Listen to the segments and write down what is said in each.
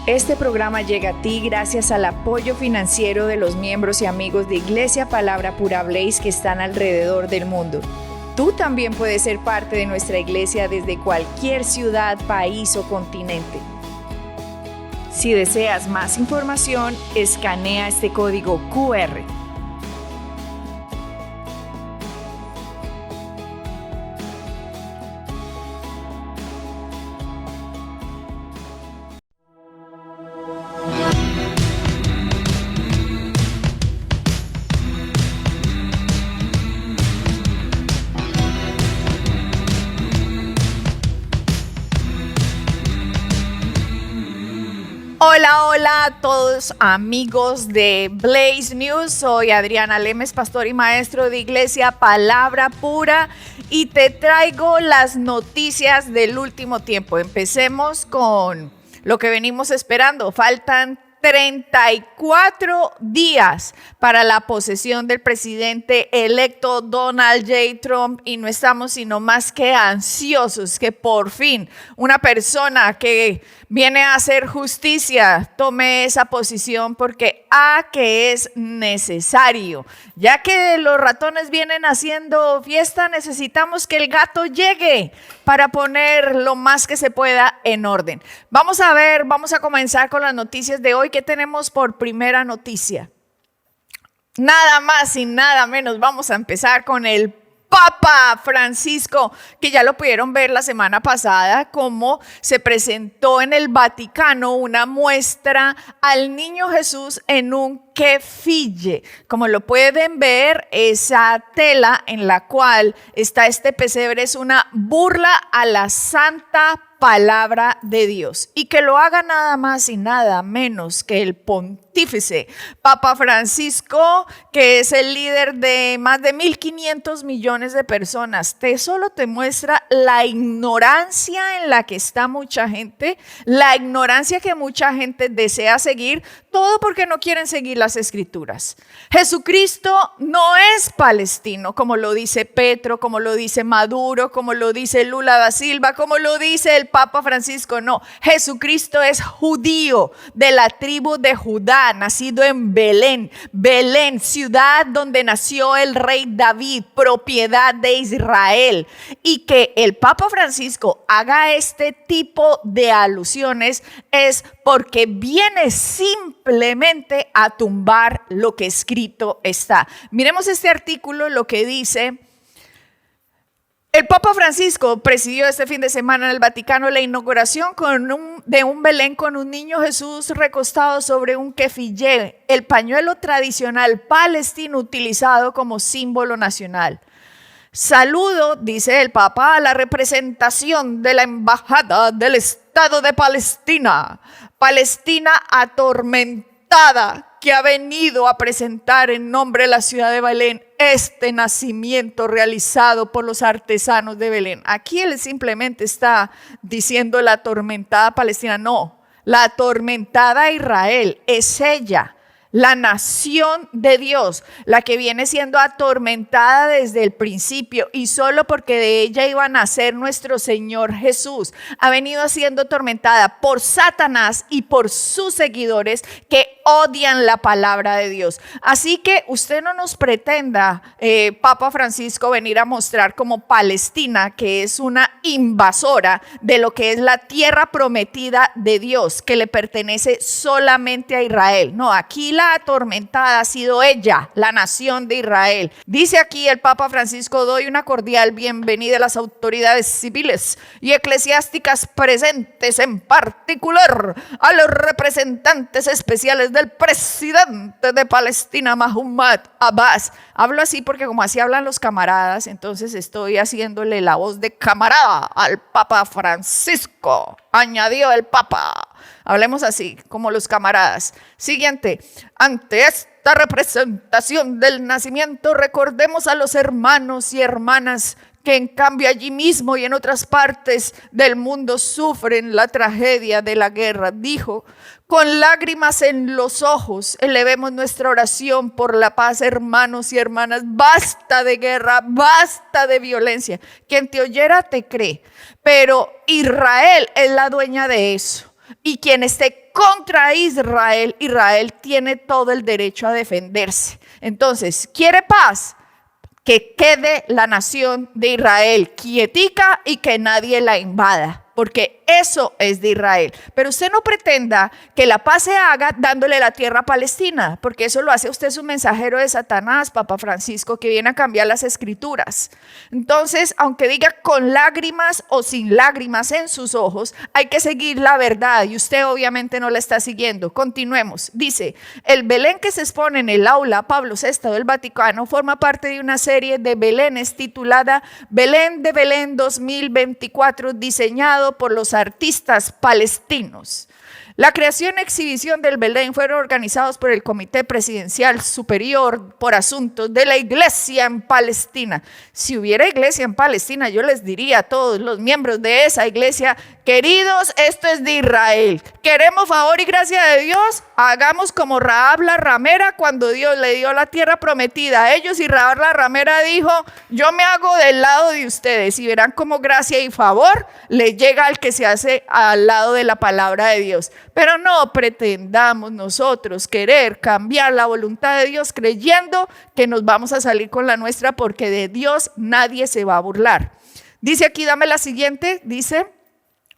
Este programa llega a ti gracias al apoyo financiero de los miembros y amigos de Iglesia Palabra Pura Blaze que están alrededor del mundo. Tú también puedes ser parte de nuestra iglesia desde cualquier ciudad, país o continente. Si deseas más información, escanea este código QR. Hola a todos amigos de Blaze News, soy Adriana Lemes, pastor y maestro de Iglesia Palabra Pura y te traigo las noticias del último tiempo. Empecemos con lo que venimos esperando. Faltan 34 días para la posesión del presidente electo Donald J. Trump y no estamos sino más que ansiosos que por fin una persona que viene a hacer justicia tome esa posición porque que es necesario. Ya que los ratones vienen haciendo fiesta, necesitamos que el gato llegue para poner lo más que se pueda en orden. Vamos a comenzar con las noticias de hoy. ¿Qué tenemos por primera noticia? Nada más y nada menos, vamos a empezar con el Papa Francisco, que ya lo pudieron ver la semana pasada, cómo se presentó en el Vaticano una muestra al niño Jesús en un kefille. Como lo pueden ver, esa tela en la cual está este pesebre es una burla a la santa palabra de Dios, y que lo haga nada más y nada menos que el pontífice Papa Francisco, que es el líder de más de 1.500 millones de personas. Solo te muestra la ignorancia en la que está mucha gente, la ignorancia que mucha gente desea seguir, todo porque no quieren seguir las escrituras. Jesucristo no es palestino, como lo dice Petro, como lo dice Maduro, como lo dice Lula da Silva, como lo dice el Papa Francisco. No, Jesucristo es judío de la tribu de Judá, nacido en Belén, ciudad donde nació el rey David, propiedad de Israel. Y que el Papa Francisco haga este tipo de alusiones es porque viene simplemente a tumbar lo que escrito está. Miremos este artículo, lo que dice. El Papa Francisco presidió este fin de semana en el Vaticano la inauguración de un Belén con un niño Jesús recostado sobre un kefillé, el pañuelo tradicional palestino utilizado como símbolo nacional. Saludo, dice el Papa, a la representación de la Embajada del Estado de Palestina atormentada, que ha venido a presentar en nombre de la ciudad de Belén este nacimiento realizado por los artesanos de Belén. Aquí él simplemente está diciendo la atormentada Palestina. No, la atormentada Israel es ella, la nación de Dios, la que viene siendo atormentada desde el principio, y solo porque de ella iba a nacer nuestro Señor Jesús, ha venido siendo atormentada por Satanás y por sus seguidores que odian la palabra de Dios. Así que usted no nos pretenda, Papa Francisco, venir a mostrar como Palestina, que es una invasora de lo que es la tierra prometida de Dios, que le pertenece solamente a Israel. No, aquí la atormentada ha sido ella, la nación de Israel. Dice aquí el Papa Francisco: doy una cordial bienvenida a las autoridades civiles y eclesiásticas presentes, en particular a los representantes especiales del presidente de Palestina, Mahmoud Abbas. Hablo así porque como así hablan los camaradas, entonces estoy haciéndole la voz de camarada al Papa Francisco, añadió el Papa. Hablemos así, como los camaradas. Siguiente. Ante esta representación del nacimiento, recordemos a los hermanos y hermanas que en cambio allí mismo y en otras partes del mundo sufren la tragedia de la guerra. Dijo: con lágrimas en los ojos, elevemos nuestra oración por la paz, hermanos y hermanas. Basta de guerra, basta de violencia. Quien te oyera te cree, pero Israel es la dueña de eso. Y quien esté contra Israel, Israel tiene todo el derecho a defenderse. Entonces, ¿quiere paz? Que quede la nación de Israel quietica y que nadie la invada, porque eso es de Israel. Pero usted no pretenda que la paz se haga dándole la tierra a Palestina, porque eso lo hace usted su mensajero de Satanás, Papa Francisco, que viene a cambiar las escrituras. Entonces, aunque diga con lágrimas o sin lágrimas en sus ojos, hay que seguir la verdad y usted obviamente no la está siguiendo. Continuemos. Dice, el Belén que se expone en el aula Pablo VI del Vaticano forma parte de una serie de Belenes titulada Belén de Belén 2024, diseñado por los artistas palestinos. La creación y exhibición del Belén fueron organizados por el Comité Presidencial Superior por Asuntos de la Iglesia en Palestina. Si hubiera iglesia en Palestina, yo les diría a todos los miembros de esa iglesia, queridos, esto es de Israel. Queremos favor y gracia de Dios, hagamos como Rahab la ramera cuando Dios le dio la tierra prometida a ellos y Rahab la ramera dijo, yo me hago del lado de ustedes y verán cómo gracia y favor le llega al que se hace al lado de la palabra de Dios. Pero no pretendamos nosotros querer cambiar la voluntad de Dios creyendo que nos vamos a salir con la nuestra, porque de Dios nadie se va a burlar. Dice aquí, dame la siguiente, dice,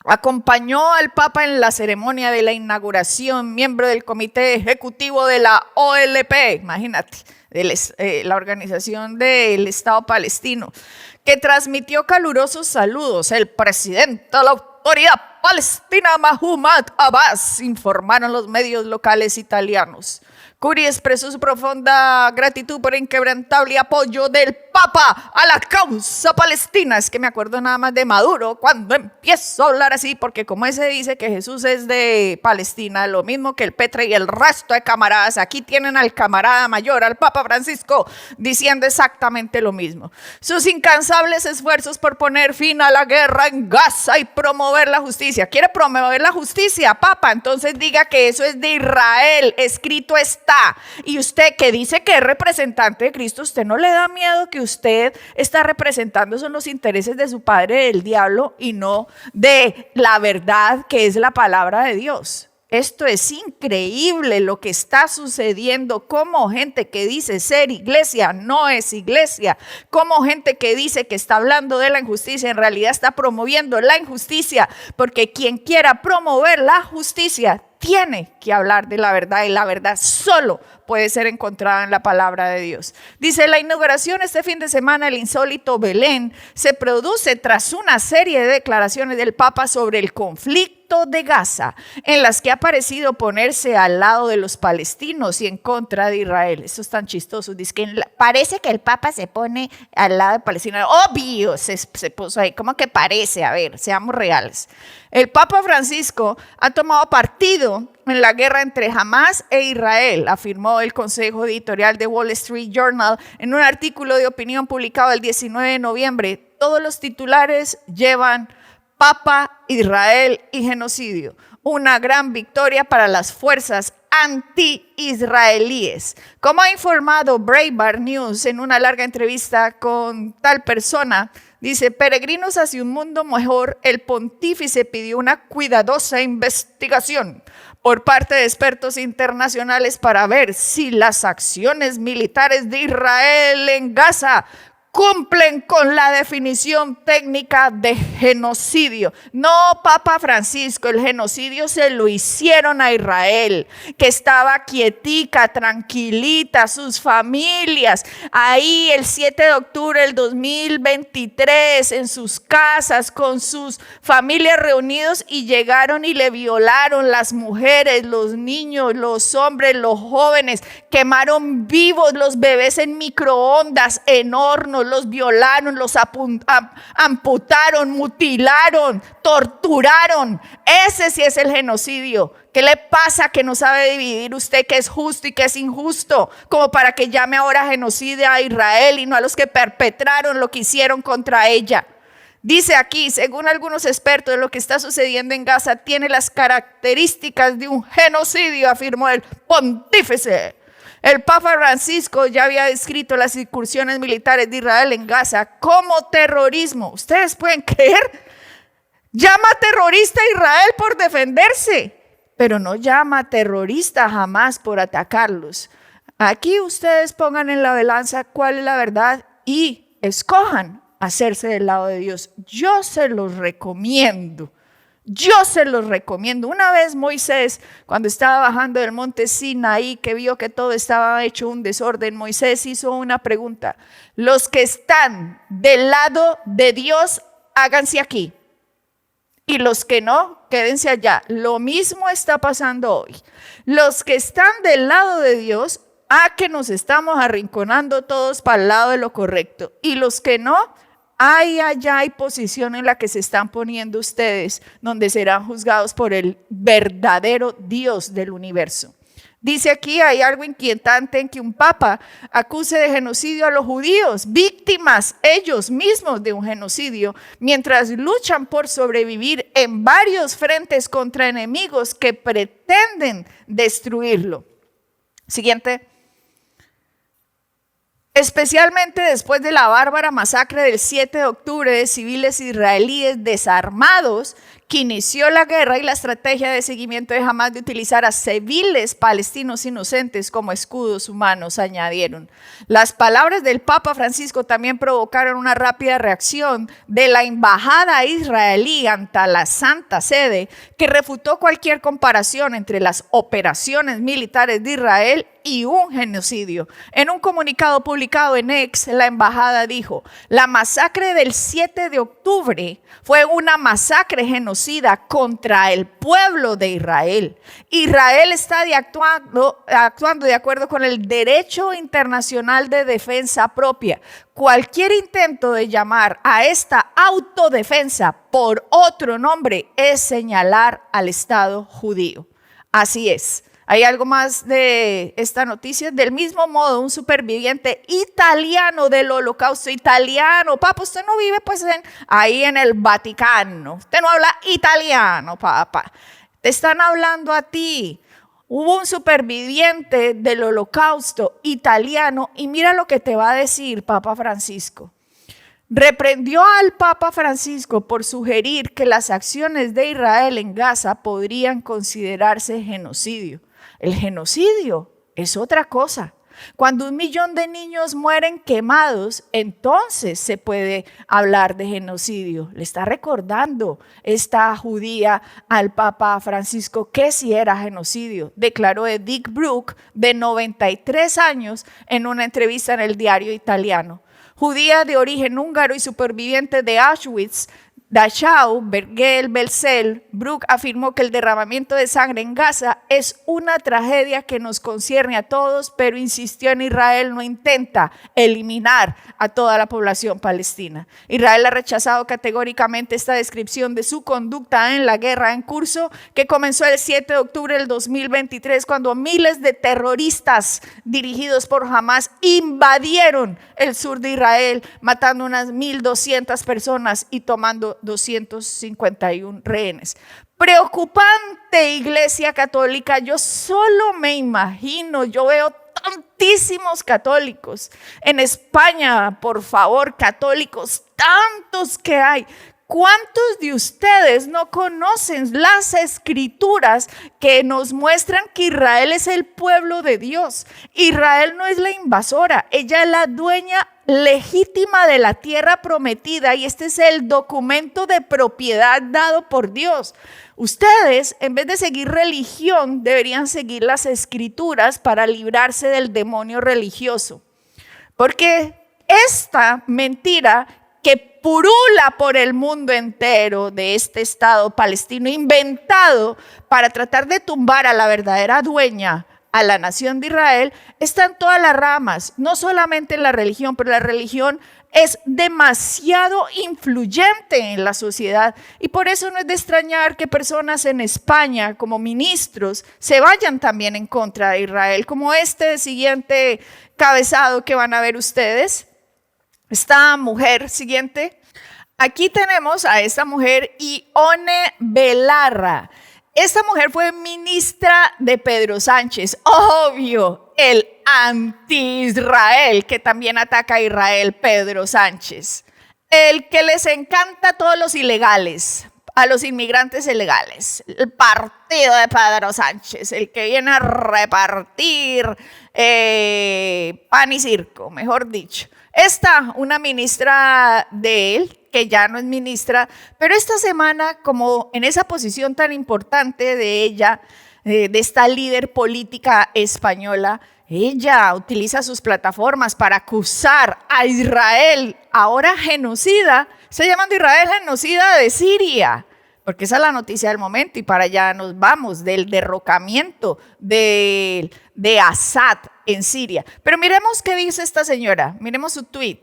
acompañó al Papa en la ceremonia de la inauguración, miembro del comité ejecutivo de la OLP, imagínate, la organización del Estado palestino, que transmitió calurosos saludos. El presidente de la autoridad palestina, Mahmoud Abbas, informaron los medios locales italianos. Curi expresó su profunda gratitud por el inquebrantable apoyo del Papa a la causa palestina. Es que me acuerdo nada más de Maduro cuando empiezo a hablar así, porque como ese dice que Jesús es de Palestina, lo mismo que el Petre y el resto de camaradas, aquí tienen al camarada mayor, al Papa Francisco, diciendo exactamente lo mismo. Sus incansables esfuerzos por poner fin a la guerra en Gaza y promover la justicia. ¿Quiere promover la justicia, Papa? Entonces diga que eso es de Israel, escrito está. Y usted que dice que es representante de Cristo, ¿usted no le da miedo que usted está representando son los intereses de su padre del diablo y no de la verdad que es la palabra de Dios? Esto es increíble lo que está sucediendo, como gente que dice ser iglesia no es iglesia, como gente que dice que está hablando de la injusticia en realidad está promoviendo la injusticia, porque quien quiera promover la justicia tiene que hablar de la verdad y la verdad solo puede ser encontrada en la palabra de Dios. Dice, la inauguración este fin de semana del insólito Belén se produce tras una serie de declaraciones del Papa sobre el conflicto de Gaza, en las que ha parecido ponerse al lado de los palestinos y en contra de Israel. Eso es tan chistoso. Dice que parece que el Papa se pone al lado de Palestina. Obvio, se puso ahí. ¿Cómo que parece? A ver, seamos reales. El Papa Francisco ha tomado partido en la guerra entre Hamás e Israel, afirmó el Consejo Editorial de Wall Street Journal en un artículo de opinión publicado el 19 de noviembre. Todos los titulares llevan Papa, Israel y genocidio. Una gran victoria para las fuerzas anti-israelíes. Como ha informado Breitbart News en una larga entrevista con tal persona, dice, peregrinos hacia un mundo mejor, el pontífice pidió una cuidadosa investigación por parte de expertos internacionales para ver si las acciones militares de Israel en Gaza cumplen con la definición técnica de genocidio. No, Papa Francisco, el genocidio se lo hicieron a Israel, que estaba quietica, tranquilita, sus familias, ahí el 7 de octubre del 2023, en sus casas, con sus familias reunidos, y llegaron y le violaron las mujeres, los niños, los hombres, los jóvenes, quemaron vivos los bebés en microondas, en hornos, los violaron, los amputaron, mutilaron, torturaron. Ese sí es el genocidio. ¿Qué le pasa que no sabe dividir usted qué es justo y qué es injusto? Como para que llame ahora genocidio a Israel y no a los que perpetraron lo que hicieron contra ella. Dice aquí, según algunos expertos, lo que está sucediendo en Gaza tiene las características de un genocidio, afirmó el pontífice. El Papa Francisco ya había descrito las incursiones militares de Israel en Gaza como terrorismo. ¿Ustedes pueden creer? Llama terrorista a Israel por defenderse, pero no llama terrorista jamás por atacarlos. Aquí ustedes pongan en la balanza cuál es la verdad y escojan hacerse del lado de Dios. Yo se los recomiendo. Yo se los recomiendo. Una vez Moisés, cuando estaba bajando del monte Sinaí, que vio que todo estaba hecho un desorden, Moisés hizo una pregunta. Los que están del lado de Dios, háganse aquí. Y los que no, quédense allá. Lo mismo está pasando hoy. Los que están del lado de Dios, que nos estamos arrinconando todos para el lado de lo correcto. Y los que no, allá hay posición en la que se están poniendo ustedes, donde serán juzgados por el verdadero Dios del universo. Dice aquí, hay algo inquietante en que un papa acuse de genocidio a los judíos, víctimas ellos mismos de un genocidio, mientras luchan por sobrevivir en varios frentes contra enemigos que pretenden destruirlo. Siguiente. Especialmente después de la bárbara masacre del 7 de octubre de civiles israelíes desarmados, que inició la guerra y la estrategia de seguimiento de Hamás de utilizar a civiles palestinos inocentes como escudos humanos, añadieron. Las palabras del Papa Francisco también provocaron una rápida reacción de la embajada israelí ante la Santa Sede, que refutó cualquier comparación entre las operaciones militares de Israel y un genocidio. En un comunicado publicado en X, la embajada dijo: la masacre del 7 de octubre fue una masacre genocida contra el pueblo de Israel. Israel está actuando de acuerdo con el derecho internacional de defensa propia. Cualquier intento de llamar a esta autodefensa por otro nombre es señalar al Estado judío. Así es. ¿Hay algo más de esta noticia? Del mismo modo, un superviviente italiano del Holocausto, italiano, papá, usted no vive pues ahí en el Vaticano, usted no habla italiano, papá, te están hablando a ti. Hubo un superviviente del Holocausto italiano y mira lo que te va a decir Papa Francisco. Reprendió al Papa Francisco por sugerir que las acciones de Israel en Gaza podrían considerarse genocidio. El genocidio es otra cosa. Cuando 1 millón de niños mueren quemados, entonces se puede hablar de genocidio. Le está recordando esta judía al Papa Francisco que sí era genocidio. Declaró Dick Brook, de 93 años, en una entrevista en el diario italiano. Judía de origen húngaro y superviviente de Auschwitz, Dachau, Bergel, Belzel, Brook afirmó que el derramamiento de sangre en Gaza es una tragedia que nos concierne a todos, pero insistió en Israel no intenta eliminar a toda la población palestina. Israel ha rechazado categóricamente esta descripción de su conducta en la guerra en curso, que comenzó el 7 de octubre del 2023, cuando miles de terroristas dirigidos por Hamás invadieron el sur de Israel, matando unas 1,200 personas y tomando 251 rehenes. Preocupante, Iglesia Católica. Yo solo me imagino, yo veo tantísimos católicos en España, por favor, católicos, tantos que hay. ¿Cuántos de ustedes no conocen las escrituras que nos muestran que Israel es el pueblo de Dios? Israel no es la invasora, ella es la dueña legítima de la tierra prometida y este es el documento de propiedad dado por Dios. Ustedes, en vez de seguir religión, deberían seguir las escrituras para librarse del demonio religioso. Porque esta mentira que purula por el mundo entero de este Estado palestino inventado para tratar de tumbar a la verdadera dueña, a la nación de Israel, está en todas las ramas, no solamente en la religión, pero la religión es demasiado influyente en la sociedad y por eso no es de extrañar que personas en España como ministros se vayan también en contra de Israel, como este siguiente cabezado que van a ver ustedes. Esta mujer siguiente, aquí tenemos a esta mujer, Ione Belarra. Esta mujer fue ministra de Pedro Sánchez, obvio, el anti-Israel que también ataca a Israel, Pedro Sánchez. El que les encanta a todos los ilegales. a los inmigrantes ilegales. El partido de Pedro Sánchez, el que viene a repartir pan y circo, mejor dicho. Está una ministra de él, que ya no es ministra, pero esta semana, como en esa posición tan importante de ella, de esta líder política española, ella utiliza sus plataformas para acusar a Israel, ahora genocida, está llamando a Israel genocida de Siria, porque esa es la noticia del momento y para allá nos vamos, del derrocamiento de Assad en Siria. Pero miremos qué dice esta señora, miremos su tweet.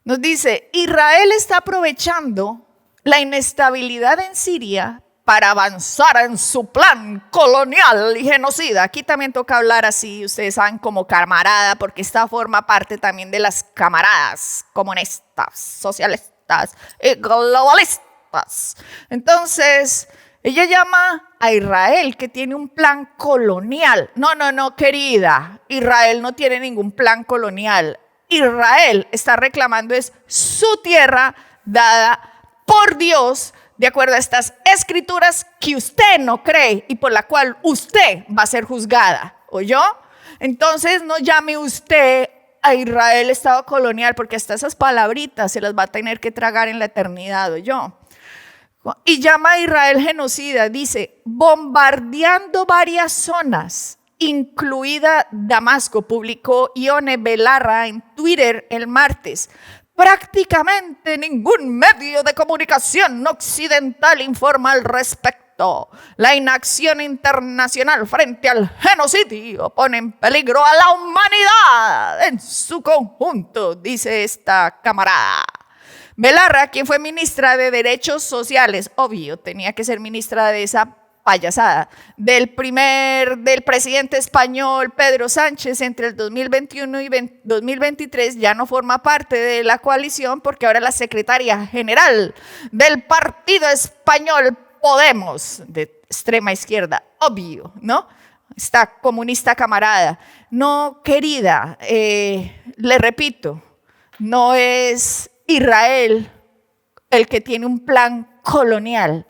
Nos dice, Israel está aprovechando la inestabilidad en Siria para avanzar en su plan colonial y genocida. Aquí también toca hablar así, ustedes saben, como camarada, porque esta forma parte también de las camaradas comunistas, socialistas y globalistas. Entonces, ella llama a Israel, que tiene un plan colonial. No, querida, Israel no tiene ningún plan colonial. Israel está reclamando es su tierra dada por Dios, de acuerdo a estas escrituras que usted no cree y por la cual usted va a ser juzgada, ¿oyó? Entonces no llame usted a Israel Estado colonial, porque hasta esas palabritas se las va a tener que tragar en la eternidad, ¿oyó? Y llama a Israel genocida, dice, bombardeando varias zonas, incluida Damasco, publicó Ione Belarra en Twitter el martes. Prácticamente ningún medio de comunicación occidental informa al respecto. La inacción internacional frente al genocidio pone en peligro a la humanidad en su conjunto, dice esta camarada. Belarra, quien fue ministra de Derechos Sociales, obvio, tenía que ser ministra de esa payasada, del presidente español Pedro Sánchez entre el 2021 y 2023, ya no forma parte de la coalición porque ahora es la secretaria general del partido español Podemos, de extrema izquierda, obvio, ¿no? Esta comunista camarada. No, querida, le repito, no es Israel el que tiene un plan colonial.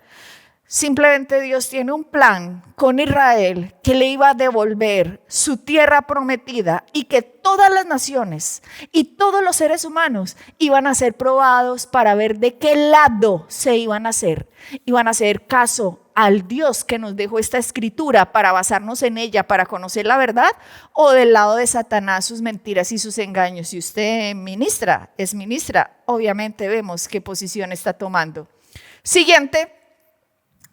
Simplemente Dios tiene un plan con Israel que le iba a devolver su tierra prometida y que todas las naciones y todos los seres humanos iban a ser probados para ver de qué lado se iban a hacer. Iban a hacer caso al Dios que nos dejó esta escritura para basarnos en ella, para conocer la verdad, o del lado de Satanás, sus mentiras y sus engaños. Si usted es ministra, obviamente vemos qué posición está tomando. Siguiente.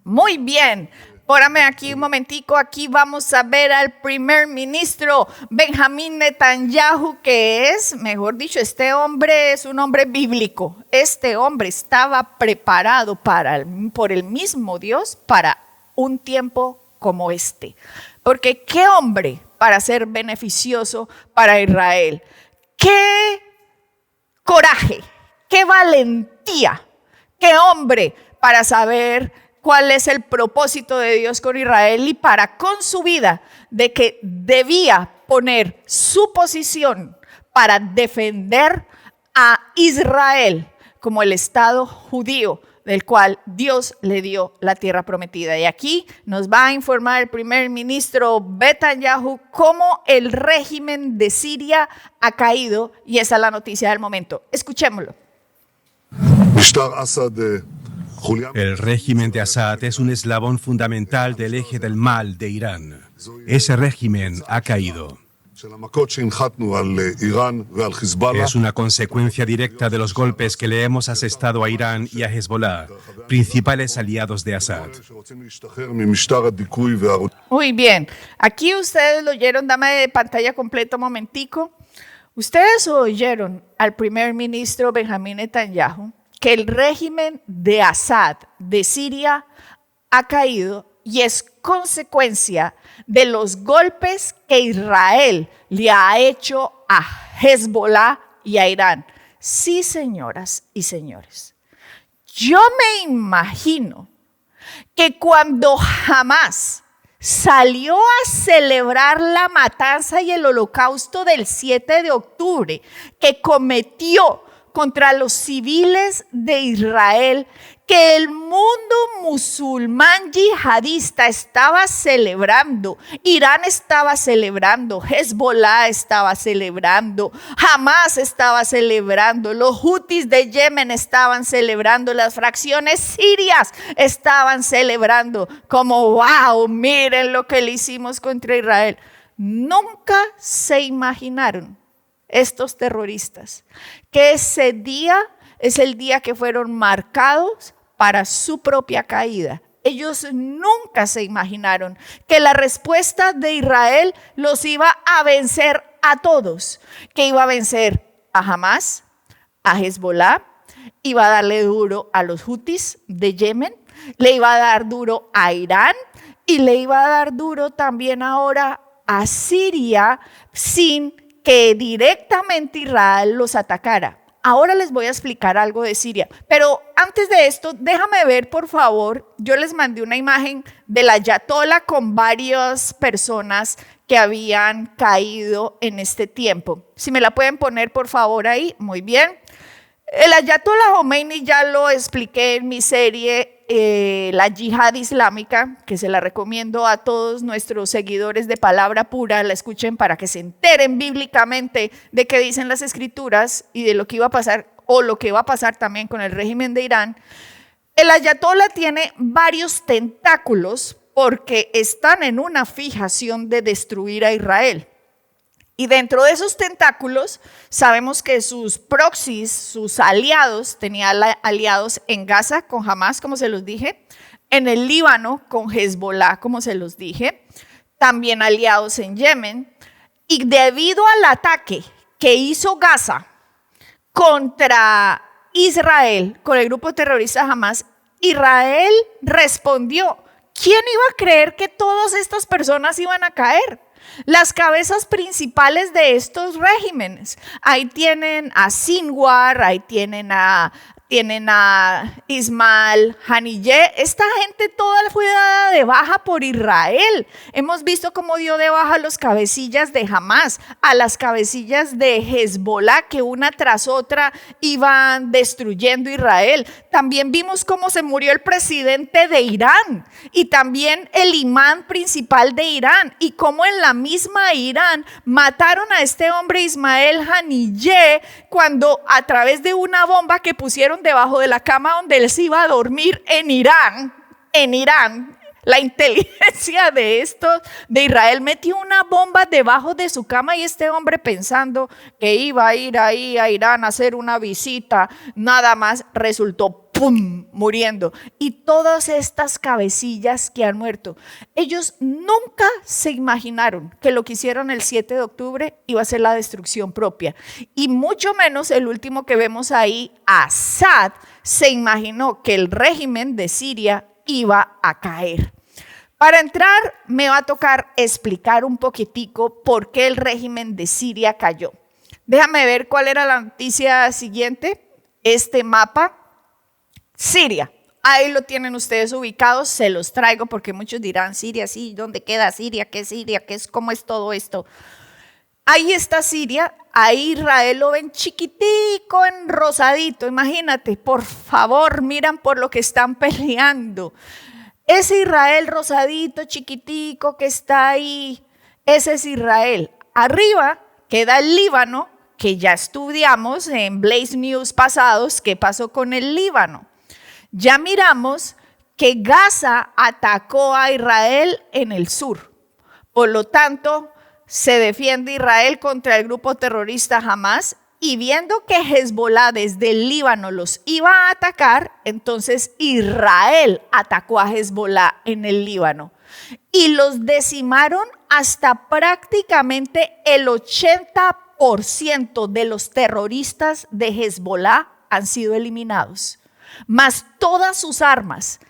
Muy bien, pórame aquí un momentico, aquí vamos a ver al primer ministro Benjamín Netanyahu, que es, mejor dicho, este hombre es un hombre bíblico. Este hombre estaba preparado por el mismo Dios para un tiempo como este. Porque qué hombre para ser beneficioso para Israel. Qué coraje, qué valentía, qué hombre para saber cuál es el propósito de Dios con Israel y para con su vida de que debía poner su posición para defender a Israel como el Estado judío del cual Dios le dio la tierra prometida. Y aquí nos va a informar el primer ministro Netanyahu cómo el régimen de Siria ha caído, y esa es la noticia del momento. Escuchémoslo. El régimen de Assad es un eslabón fundamental del eje del mal de Irán. Ese régimen ha caído. Es una consecuencia directa de los golpes que le hemos asestado a Irán y a Hezbollah, principales aliados de Assad. Muy bien, aquí ustedes lo oyeron, dame de pantalla completa un momentico. Ustedes oyeron al primer ministro Benjamín Netanyahu que el régimen de Assad de Siria ha caído y es consecuencia de los golpes que Israel le ha hecho a Hezbollah y a Irán. Sí, señoras y señores, yo me imagino que cuando Hamás salió a celebrar la matanza y el holocausto del 7 de octubre que cometió contra los civiles de Israel que el mundo musulmán yihadista estaba celebrando. Irán estaba celebrando, Hezbollah estaba celebrando, Hamas estaba celebrando, los Houthis de Yemen estaban celebrando, las fracciones sirias estaban celebrando como wow, miren lo que le hicimos contra Israel. Nunca se imaginaron estos terroristas que ese día es el día que fueron marcados para su propia caída. Ellos nunca se imaginaron que la respuesta de Israel los iba a vencer a todos, que iba a vencer a Hamas, a Hezbollah, iba a darle duro a los Houthis de Yemen, le iba a dar duro a Irán y le iba a dar duro también ahora a Siria sin que directamente Israel los atacara. Ahora les voy a explicar algo de Siria, pero antes de esto, déjame ver, por favor, yo les mandé una imagen de la ayatolá con varias personas que habían caído en este tiempo. Si me la pueden poner, por favor, ahí, muy bien. El ayatolá Jomeini ya lo expliqué en mi serie La Yihad Islámica, que se la recomiendo a todos nuestros seguidores de Palabra Pura, la escuchen para que se enteren bíblicamente de qué dicen las escrituras y de lo que iba a pasar o lo que va a pasar también con el régimen de Irán. El ayatolá tiene varios tentáculos porque están en una fijación de destruir a Israel. Y dentro de esos tentáculos sabemos que sus proxies, sus aliados, tenía aliados en Gaza con Hamas, como se los dije, en el Líbano con Hezbollah, como se los dije, también aliados en Yemen. Y debido al ataque que hizo Gaza contra Israel, con el grupo terrorista Hamas, Israel respondió. ¿Quién iba a creer que todas estas personas iban a caer? Las cabezas principales de estos regímenes. Ahí tienen a Sinwar, ahí tienen a Ismail Haniyeh. Esta gente toda fue dada de baja por Israel. Hemos visto cómo dio de baja a los cabecillas de Hamas, a las cabecillas de Hezbollah, que una tras otra iban destruyendo Israel. También vimos cómo se murió el presidente de Irán y también el imán principal de Irán, y cómo en la misma Irán mataron a este hombre Ismail Haniyeh cuando a través de una bomba que pusieron debajo de la cama donde él se iba a dormir en Irán, la inteligencia de Israel metió una bomba debajo de su cama y este hombre pensando que iba a ir ahí a Irán a hacer una visita, nada más resultó ¡pum!, muriendo. Y todas estas cabecillas que han muerto, ellos nunca se imaginaron que lo que hicieron el 7 de octubre iba a ser la destrucción propia. Y mucho menos el último que vemos ahí, Assad, se imaginó que el régimen de Siria iba a caer. Para entrar, me va a tocar explicar un poquitico por qué el régimen de Siria cayó. Déjame ver cuál era la noticia siguiente. Este mapa. Siria, ahí lo tienen ustedes ubicados, se los traigo porque muchos dirán, Siria, sí, ¿dónde queda Siria? ¿Qué es? ¿Cómo es todo esto? Ahí está Siria, ahí Israel lo ven chiquitico, en rosadito, imagínate, por favor, miran por lo que están peleando. Ese Israel rosadito, chiquitico que está ahí, ese es Israel. Arriba queda el Líbano, que ya estudiamos en Blaze News pasados, qué pasó con el Líbano. Ya miramos que Gaza atacó a Israel en el sur. Por lo tanto, se defiende Israel contra el grupo terrorista Hamas, y viendo que Hezbollah desde el Líbano los iba a atacar, entonces Israel atacó a Hezbollah en el Líbano y los decimaron hasta prácticamente el 80% de los terroristas de Hezbollah han sido eliminados, más todas sus armas.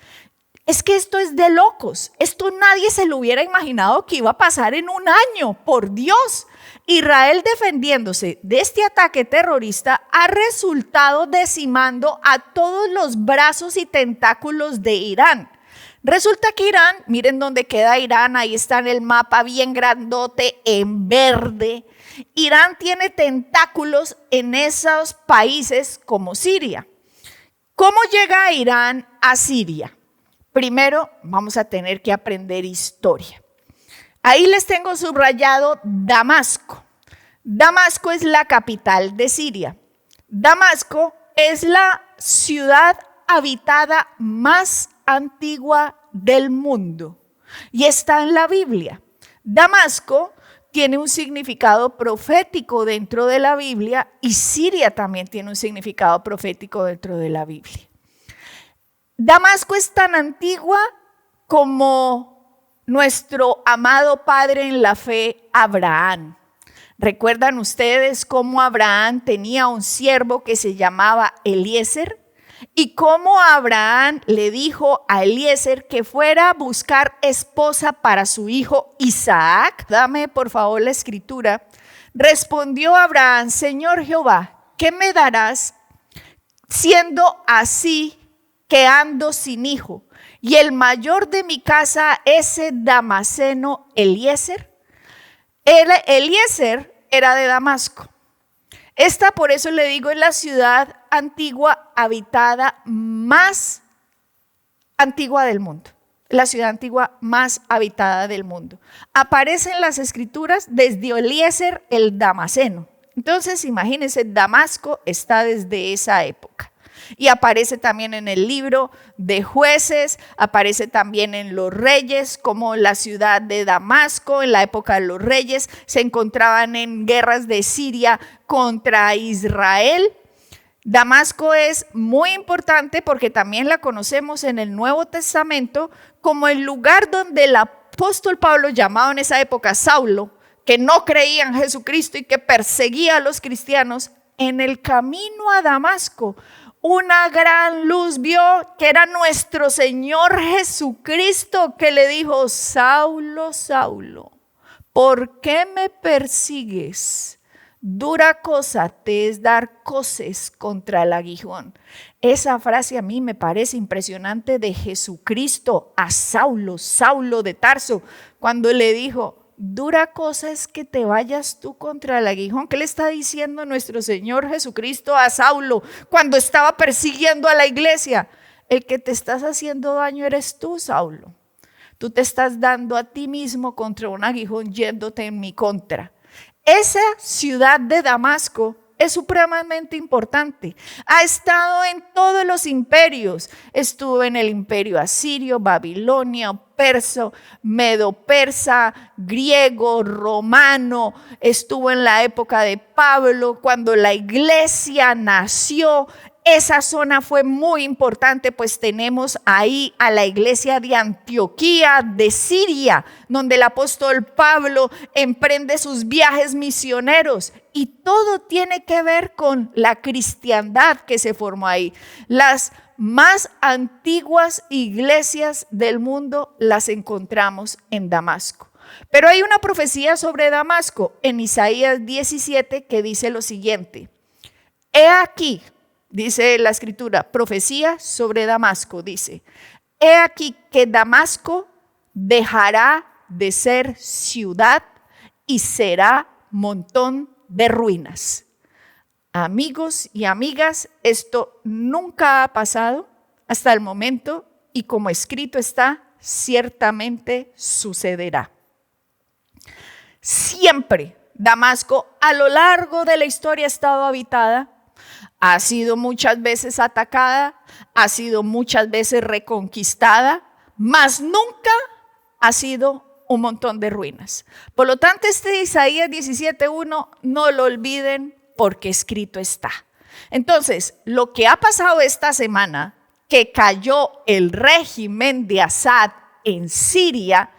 Es que esto es de locos. Esto nadie se lo hubiera imaginado que iba a pasar en un año, por Dios. Israel, defendiéndose de este ataque terrorista, ha resultado decimando a todos los brazos y tentáculos de Irán. Resulta que Irán, miren dónde queda Irán, ahí está en el mapa bien grandote en verde. Irán tiene tentáculos en esos países como Siria. ¿Cómo llega Irán a Siria? Primero vamos a tener que aprender historia. Ahí les tengo subrayado Damasco. Damasco es la capital de Siria. Damasco es la ciudad habitada más antigua del mundo y está en la Biblia. Damasco tiene un significado profético dentro de la Biblia y Siria también tiene un significado profético dentro de la Biblia. Damasco es tan antigua como nuestro amado padre en la fe, Abraham. ¿Recuerdan ustedes cómo Abraham tenía un siervo que se llamaba Eliezer? Y cómo Abraham le dijo a Eliezer que fuera a buscar esposa para su hijo Isaac. Dame por favor la escritura. Respondió Abraham: Señor Jehová, ¿qué me darás siendo así que ando sin hijo? Y el mayor de mi casa es el damaseno Eliezer. Eliezer era de Damasco. Esta, por eso le digo, es la ciudad antigua habitada más antigua del mundo. La ciudad antigua más habitada del mundo. Aparece en las escrituras desde Eliezer el damaseno. Entonces, imagínense, Damasco está desde esa época. Y aparece también en el libro de Jueces, aparece también en los reyes, como la ciudad de Damasco en la época de los reyes se encontraban en guerras de Siria contra Israel. Damasco es muy importante porque también la conocemos en el Nuevo Testamento como el lugar donde el apóstol Pablo, llamado en esa época Saulo, que no creía en Jesucristo y que perseguía a los cristianos, en el camino a Damasco, una gran luz vio que era nuestro Señor Jesucristo, que le dijo: Saulo, Saulo, ¿por qué me persigues? Dura cosa te es dar coces contra el aguijón. Esa frase a mí me parece impresionante de Jesucristo a Saulo, Saulo de Tarso, cuando le dijo: dura cosa es que te vayas tú contra el aguijón. ¿Qué le está diciendo nuestro Señor Jesucristo a Saulo cuando estaba persiguiendo a la iglesia? El que te estás haciendo daño eres tú, Saulo. Tú te estás dando a ti mismo contra un aguijón yéndote en mi contra. Esa ciudad de Damasco es supremamente importante. Ha estado en todos los imperios. Estuvo en el imperio asirio, babilonio, perso, medo-persa, griego, romano. Estuvo en la época de Pablo, cuando la iglesia nació. Esa zona fue muy importante, pues tenemos ahí a la iglesia de Antioquía de Siria, donde el apóstol Pablo emprende sus viajes misioneros, y todo tiene que ver con la cristiandad que se formó ahí. Las más antiguas iglesias del mundo las encontramos en Damasco. Pero hay una profecía sobre Damasco en Isaías 17 que dice lo siguiente: he aquí, dice la escritura, profecía sobre Damasco, dice: he aquí que Damasco dejará de ser ciudad y será montón de ruinas. Amigos y amigas, esto nunca ha pasado hasta el momento y como escrito está, ciertamente sucederá. Siempre Damasco a lo largo de la historia ha estado habitada. Ha sido muchas veces atacada, ha sido muchas veces reconquistada, mas nunca ha sido un montón de ruinas. Por lo tanto, este Isaías 17:1 no lo olviden porque escrito está. Entonces, lo que ha pasado esta semana, que cayó el régimen de Asad en Siria,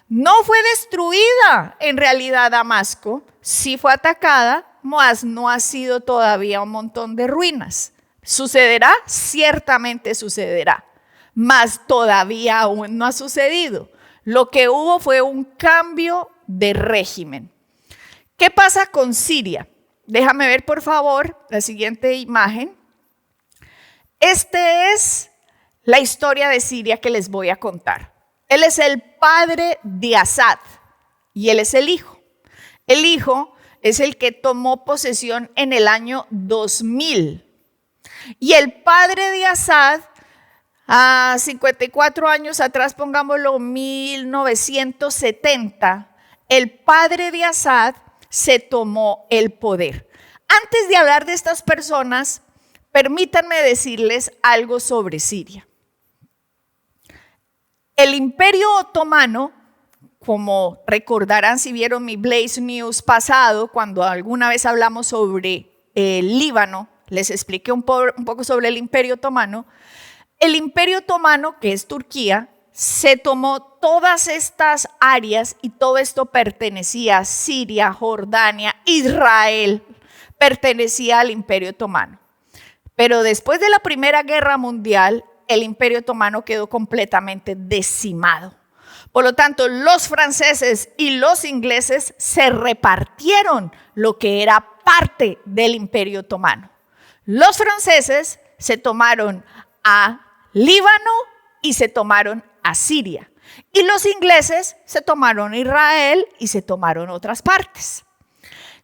no fue destruida en realidad Damasco, sí fue atacada, mas no ha sido todavía un montón de ruinas. ¿Sucederá? Ciertamente sucederá, mas todavía aún no ha sucedido. Lo que hubo fue un cambio de régimen. ¿Qué pasa con Siria? Déjame ver por favor la siguiente imagen. Este es la historia de Siria que les voy a contar. Él es el padre de Asad y él es el hijo. El hijo es el que tomó posesión en el año 2000. Y el padre de Asad, a 54 años atrás, pongámoslo 1970, el padre de Asad se tomó el poder. Antes de hablar de estas personas, permítanme decirles algo sobre Siria. El Imperio Otomano, como recordarán si vieron mi Blaze News pasado, cuando alguna vez hablamos sobre el Líbano, les expliqué un poco sobre el Imperio Otomano. El Imperio Otomano, que es Turquía, se tomó todas estas áreas y todo esto pertenecía a Siria, Jordania, Israel, pertenecía al Imperio Otomano. Pero después de la Primera Guerra Mundial, el Imperio Otomano quedó completamente decimado. Por lo tanto, los franceses y los ingleses se repartieron lo que era parte del Imperio Otomano. Los franceses se tomaron a Líbano y se tomaron a Siria. Y los ingleses se tomaron a Israel y se tomaron otras partes.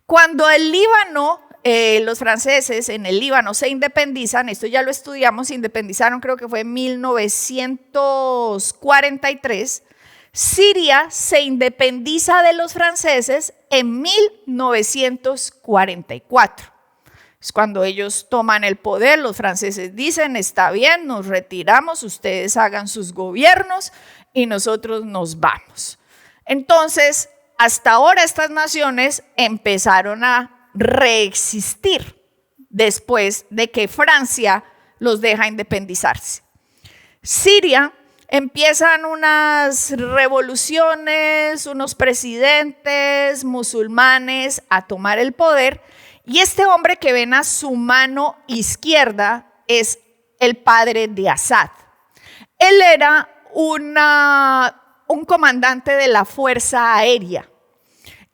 Cuando el Líbano, los franceses en el Líbano se independizan, esto ya lo estudiamos, se independizaron creo que fue en 1943, Siria se independiza de los franceses en 1944. Es cuando ellos toman el poder, los franceses dicen, está bien, nos retiramos, ustedes hagan sus gobiernos y nosotros nos vamos. Entonces, hasta ahora estas naciones empezaron a reexistir después de que Francia los deja independizarse. Siria, empiezan unas revoluciones, unos presidentes musulmanes a tomar el poder. Y este hombre que ven a su mano izquierda es el padre de Asad. Él era un comandante de la Fuerza Aérea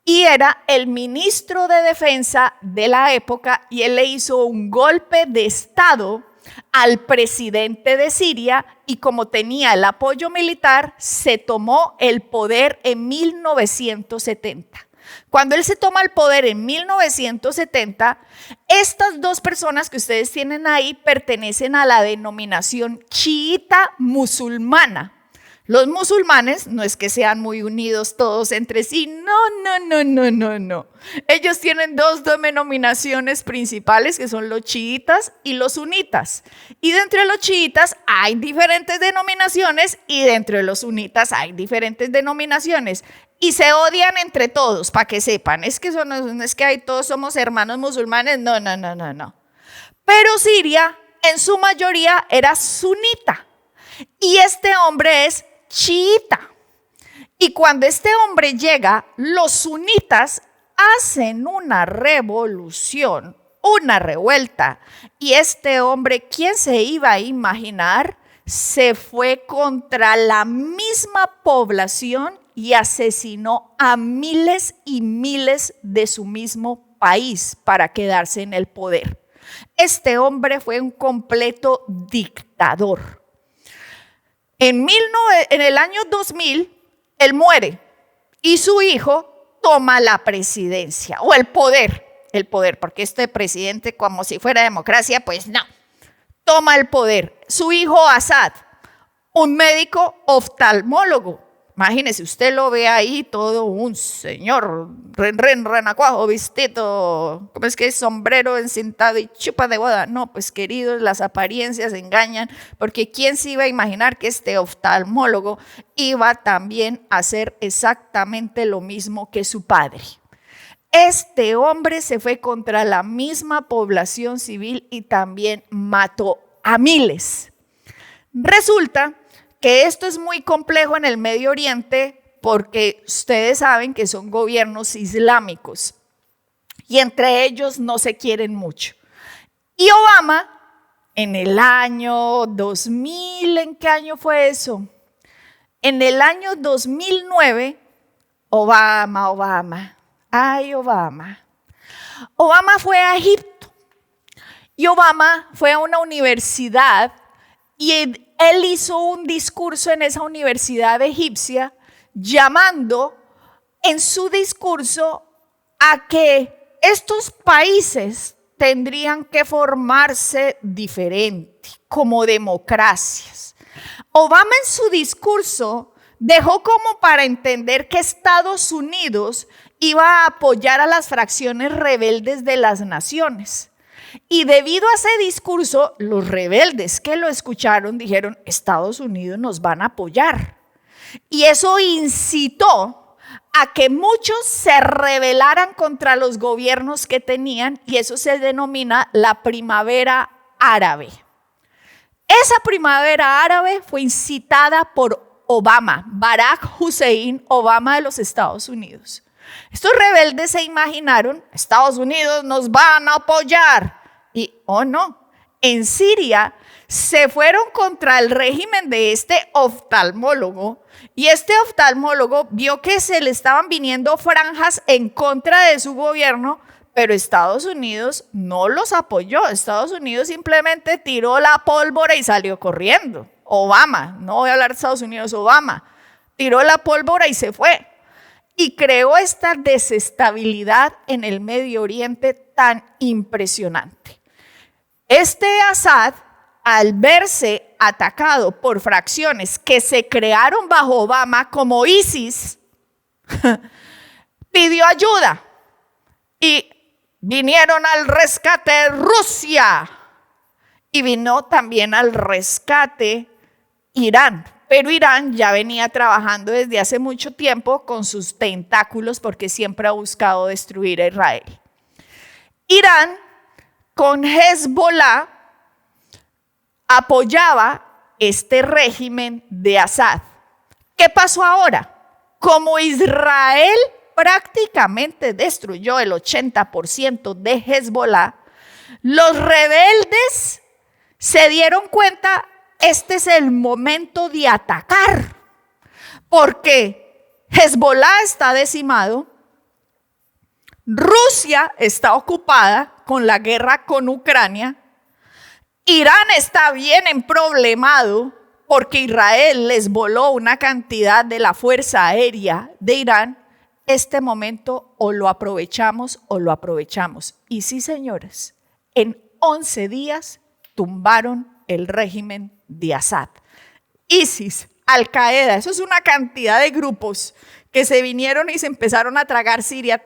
y era el ministro de Defensa de la época, y él le hizo un golpe de Estado al presidente de Siria, y como tenía el apoyo militar, se tomó el poder en 1970. Cuando él se toma el poder en 1970, estas dos personas que ustedes tienen ahí pertenecen a la denominación chiita musulmana. Los musulmanes no es que sean muy unidos todos entre sí, no. Ellos tienen dos denominaciones principales, que son los chiitas y los sunitas. Y dentro de los chiitas hay diferentes denominaciones y dentro de los sunitas hay diferentes denominaciones. Y se odian entre todos, para que sepan. Es que no es que ahí todos somos hermanos musulmanes, no. Pero Siria en su mayoría era sunita y este hombre es chiita. Y cuando este hombre llega, los sunitas hacen una revolución, una revuelta. Y este hombre, ¿quién se iba a imaginar? Se fue contra la misma población y asesinó a miles y miles de su mismo país para quedarse en el poder. Este hombre fue un completo dictador. En el año 2000, él muere y su hijo toma la presidencia o el poder, porque este presidente, como si fuera democracia, pues no, toma el poder. Su hijo Asad, un médico oftalmólogo. Imagínese, usted lo ve ahí, todo un señor, renacuajo, vestido, ¿cómo es que es? Sombrero encintado y chupa de boda. No, pues queridos, las apariencias engañan, porque ¿quién se iba a imaginar que este oftalmólogo iba también a hacer exactamente lo mismo que su padre? Este hombre se fue contra la misma población civil y también mató a miles. Resulta que esto es muy complejo en el Medio Oriente porque ustedes saben que son gobiernos islámicos y entre ellos no se quieren mucho. Y Obama, en el año 2000, ¿en qué año fue eso? En el año 2009, Obama fue a Egipto y Obama fue a una universidad y él hizo un discurso en esa universidad egipcia llamando en su discurso a que estos países tendrían que formarse diferente, como democracias. Obama en su discurso dejó como para entender que Estados Unidos iba a apoyar a las fracciones rebeldes de las naciones. Y debido a ese discurso, los rebeldes que lo escucharon dijeron, Estados Unidos nos van a apoyar. Y eso incitó a que muchos se rebelaran contra los gobiernos que tenían, y eso se denomina la primavera árabe. Esa primavera árabe fue incitada por Obama, Barack Hussein Obama de los Estados Unidos. Estos rebeldes se imaginaron, Estados Unidos nos van a apoyar. Y, oh no, en Siria se fueron contra el régimen de este oftalmólogo, y este oftalmólogo vio que se le estaban viniendo franjas en contra de su gobierno, pero Estados Unidos no los apoyó. Estados Unidos simplemente tiró la pólvora y salió corriendo. Obama, no voy a hablar de Estados Unidos, Obama, tiró la pólvora y se fue. Y creó esta desestabilidad en el Medio Oriente tan impresionante. Este Assad, al verse atacado por fracciones que se crearon bajo Obama como ISIS, pidió ayuda y vinieron al rescate de Rusia y vino también al rescate Irán. Pero Irán ya venía trabajando desde hace mucho tiempo con sus tentáculos porque siempre ha buscado destruir a Israel. Irán con Hezbollah apoyaba este régimen de Assad. ¿Qué pasó ahora? Como Israel prácticamente destruyó el 80% de Hezbollah, los rebeldes se dieron cuenta, este es el momento de atacar, porque Hezbollah está decimado, Rusia está ocupada con la guerra con Ucrania, Irán está bien emproblemado porque Israel les voló una cantidad de la fuerza aérea de Irán. Este momento o lo aprovechamos o lo aprovechamos. Y sí, señores, en 11 días tumbaron el régimen de Assad. ISIS, Al-Qaeda, eso es una cantidad de grupos que se vinieron y se empezaron a tragar Siria,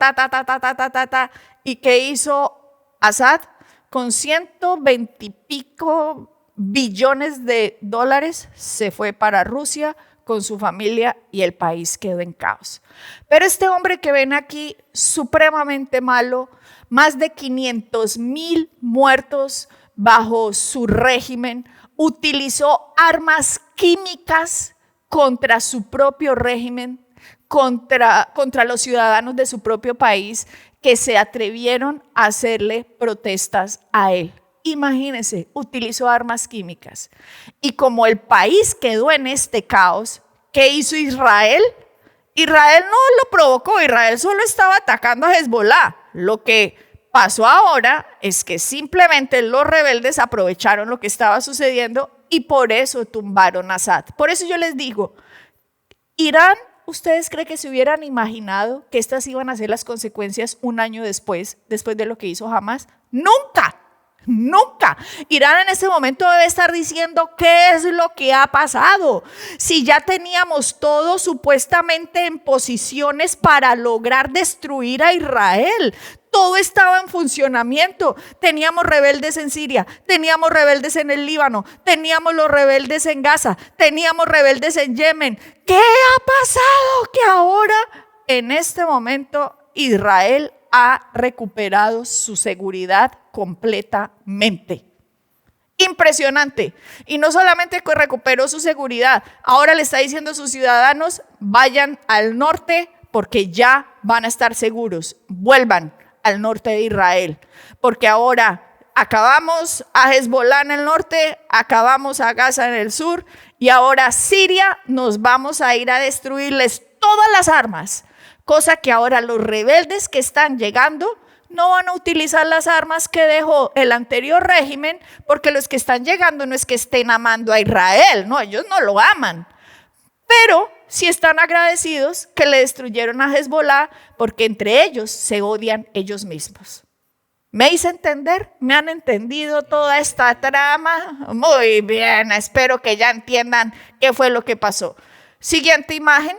¿Y qué hizo Assad? Con 120 y pico billones de dólares se fue para Rusia con su familia y el país quedó en caos. Pero este hombre que ven aquí, supremamente malo, más de 500,000 muertos bajo su régimen, utilizó armas químicas contra su propio régimen, contra los ciudadanos de su propio país que se atrevieron a hacerle protestas a él. Imagínense, utilizó armas químicas. Y como el país quedó en este caos, ¿qué hizo Israel? Israel no lo provocó, Israel solo estaba atacando a Hezbollah. Lo que pasó ahora es que simplemente los rebeldes aprovecharon lo que estaba sucediendo y por eso tumbaron a Assad. Por eso yo les digo, Irán, ¿ustedes creen que se hubieran imaginado que estas iban a ser las consecuencias un año después de lo que hizo Hamas? ¡Nunca! Nunca. Irán en este momento debe estar diciendo qué es lo que ha pasado. Si ya teníamos todo supuestamente en posiciones para lograr destruir a Israel. Todo estaba en funcionamiento. Teníamos rebeldes en Siria, teníamos rebeldes en el Líbano, teníamos los rebeldes en Gaza, teníamos rebeldes en Yemen. ¿Qué ha pasado? Que ahora, en este momento, Israel ha recuperado su seguridad completamente. Impresionante. Y no solamente que recuperó su seguridad, ahora le está diciendo a sus ciudadanos, vayan al norte porque ya van a estar seguros. Vuelvan al norte de Israel, porque ahora acabamos a Hezbollah en el norte, acabamos a Gaza en el sur y ahora Siria nos vamos a ir a destruirles todas las armas. Cosa que ahora los rebeldes que están llegando no van a utilizar las armas que dejó el anterior régimen, porque los que están llegando no es que estén amando a Israel, no, ellos no lo aman, pero sí están agradecidos que le destruyeron a Hezbollah, porque entre ellos se odian ellos mismos. ¿Me hice entender? ¿Me han entendido toda esta trama? Muy bien, espero que ya entiendan qué fue lo que pasó. Siguiente imagen.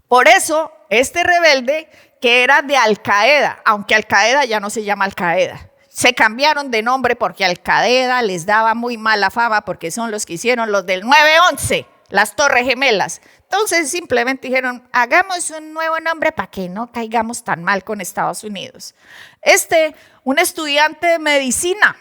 Por eso, este rebelde que era de Al Qaeda, aunque Al Qaeda ya no se llama Al Qaeda, se cambiaron de nombre porque Al Qaeda les daba muy mala fama porque son los que hicieron los del 9/11, las Torres Gemelas. Entonces simplemente dijeron, hagamos un nuevo nombre para que no caigamos tan mal con Estados Unidos. Un estudiante de medicina,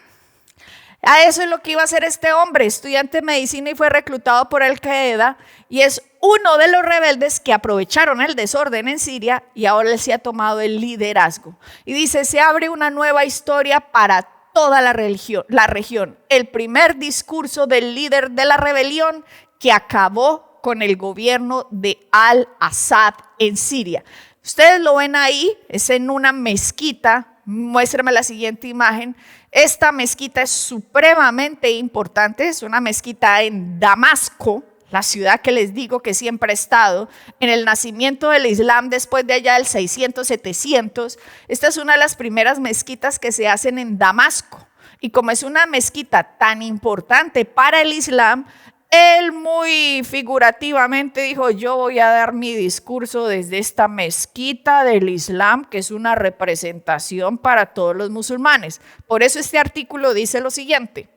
a eso es lo que iba a hacer este hombre, estudiante de medicina, y fue reclutado por Al Qaeda, y es uno de los rebeldes que aprovecharon el desorden en Siria y ahora él se ha tomado el liderazgo. Y dice, se abre una nueva historia para toda la región. El primer discurso del líder de la rebelión que acabó con el gobierno de Al-Assad en Siria. Ustedes lo ven ahí, es en una mezquita. Muéstrame la siguiente imagen. Esta mezquita es supremamente importante, es una mezquita en Damasco, la ciudad que les digo que siempre ha estado en el nacimiento del Islam después de allá del 600-700. Esta es una de las primeras mezquitas que se hacen en Damasco. Y como es una mezquita tan importante para el Islam, él muy figurativamente dijo, yo voy a dar mi discurso desde esta mezquita del Islam, que es una representación para todos los musulmanes. Por eso este artículo dice lo siguiente: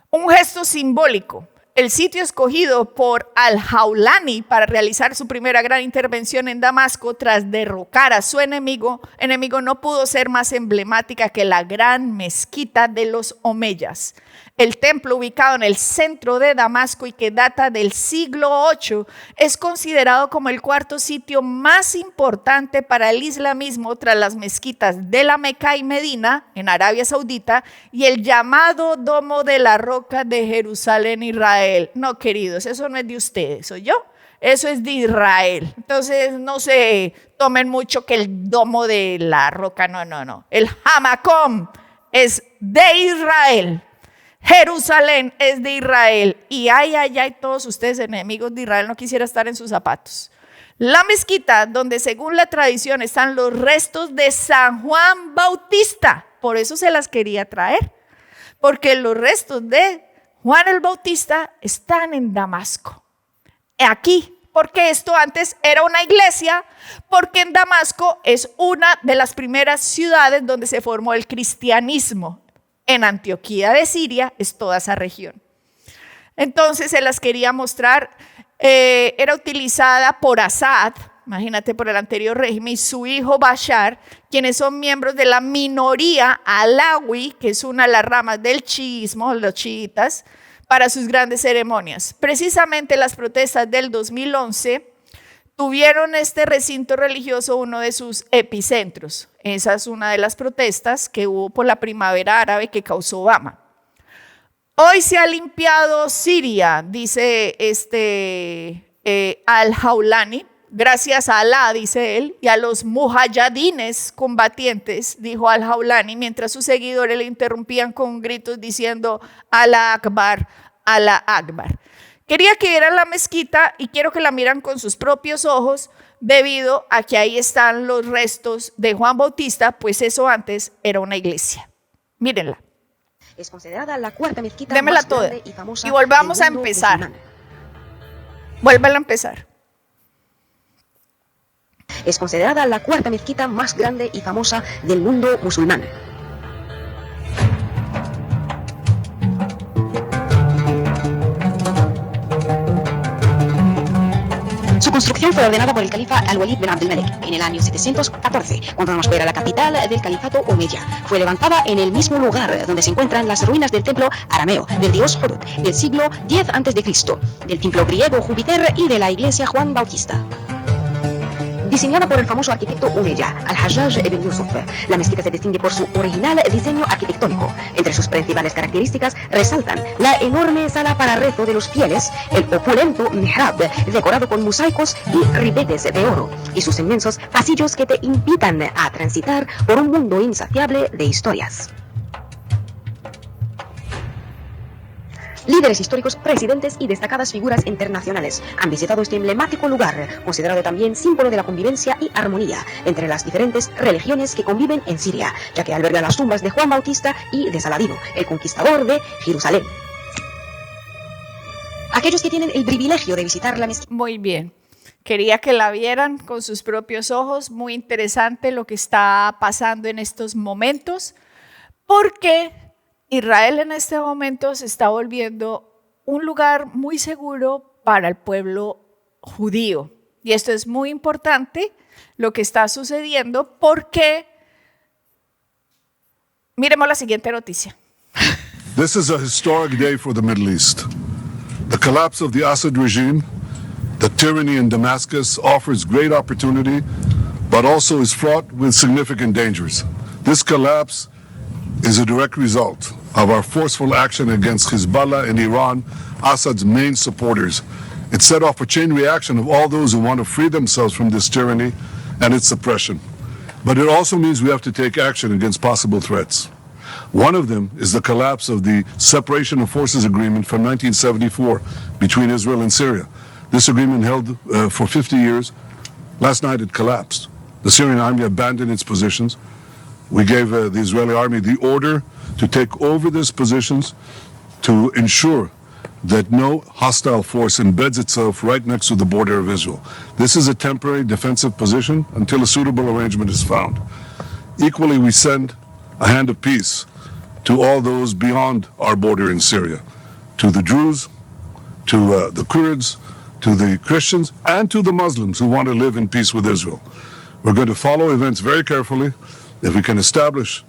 un gesto simbólico. El sitio escogido por al-Jawlani para realizar su primera gran intervención en Damasco tras derrocar a su enemigo no pudo ser más emblemática que la gran mezquita de los omeyas. El templo, ubicado en el centro de Damasco y que data del siglo VIII, es considerado como el cuarto sitio más importante para el islamismo tras las mezquitas de la Meca y Medina, en Arabia Saudita, y el llamado Domo de la Roca de Jerusalén, Israel. No, queridos, eso no es de ustedes, ¿soy yo? Eso es de Israel. Entonces no se tomen mucho que el Domo de la Roca, no. El Hamakom es de Israel. Jerusalén es de Israel. Y ay, todos ustedes enemigos de Israel, no quisiera estar en sus zapatos. La mezquita donde según la tradición están los restos de San Juan Bautista. Por eso se las quería traer. Porque los restos de Juan el Bautista están en Damasco. Aquí. Porque esto antes era una iglesia, porque en Damasco es una de las primeras ciudades donde se formó el cristianismo. En Antioquía de Siria es toda esa región. Entonces se las quería mostrar. Era utilizada por Assad, imagínate, por el anterior régimen, y su hijo Bashar, quienes son miembros de la minoría alawi, que es una de las ramas del chiismo, los chiitas, para sus grandes ceremonias. Precisamente las protestas del 2011 tuvieron este recinto religioso uno de sus epicentros. Esa es una de las protestas que hubo por la primavera árabe que causó Obama. Hoy se ha limpiado Siria, dice al-Jawlani, gracias a Alá, dice él, y a los mujahidines combatientes, dijo al-Jawlani, mientras sus seguidores le interrumpían con gritos diciendo Alá Akbar, Alá Akbar. Quería que vieran la mezquita y quiero que la miran con sus propios ojos debido a que ahí están los restos de Juan Bautista, pues eso antes era una iglesia. Mírenla. Es considerada la cuarta mezquita Démela más toda grande y famosa y volvamos a del mundo empezar. musulmán. Vuélvala a empezar. Es considerada la cuarta mezquita más grande y famosa del mundo musulmán. Su construcción fue ordenada por el califa Al-Walid bin Abdul Malik en el año 714, cuando Damasco era la capital del califato omeya. Fue levantada en el mismo lugar donde se encuentran las ruinas del templo arameo del dios Horus del siglo X a.C., del templo griego Júpiter y de la iglesia Juan Bautista. diseñada por el famoso arquitecto Umeya, Al-Hajjaj ibn Yusuf. La mezquita se distingue por su original diseño arquitectónico. Entre sus principales características resaltan la enorme sala para rezo de los fieles, el opulento mihrab decorado con mosaicos y ribetes de oro, y sus inmensos pasillos que te invitan a transitar por un mundo insaciable de historias. Líderes históricos, presidentes y destacadas figuras internacionales han visitado este emblemático lugar, considerado también símbolo de la convivencia y armonía entre las diferentes religiones que conviven en Siria, ya que alberga las tumbas de Juan Bautista y de Saladino, el conquistador de Jerusalén. Aquellos que tienen el privilegio de visitar la mezquita. Muy bien. Quería que la vieran con sus propios ojos. Muy interesante lo que está pasando en estos momentos, porque Israel en este momento se está volviendo un lugar muy seguro para el pueblo judío. Y esto es muy importante, lo que está sucediendo, porque miremos la siguiente noticia. This is a historic day for the Middle East. The collapse of the Assad regime, the tyranny in Damascus, offers great opportunity, but also is fraught with significant dangers. This collapse is a direct result of our forceful action against Hezbollah and Iran, Assad's main supporters. It set off a chain reaction of all those who want to free themselves from this tyranny and its oppression. But it also means we have to take action against possible threats. One of them is the collapse of the Separation of Forces Agreement from 1974 between Israel and Syria. This agreement held for 50 years. Last night it collapsed. The Syrian army abandoned its positions. We gave the Israeli army the order to take over these positions to ensure that no hostile force embeds itself right next to the border of Israel. This is a temporary defensive position until a suitable arrangement is found. Equally, we send a hand of peace to all those beyond our border in Syria, to the Druze, to the Kurds, to the Christians, and to the Muslims who want to live in peace with Israel. We're going to follow events very carefully. If we can establish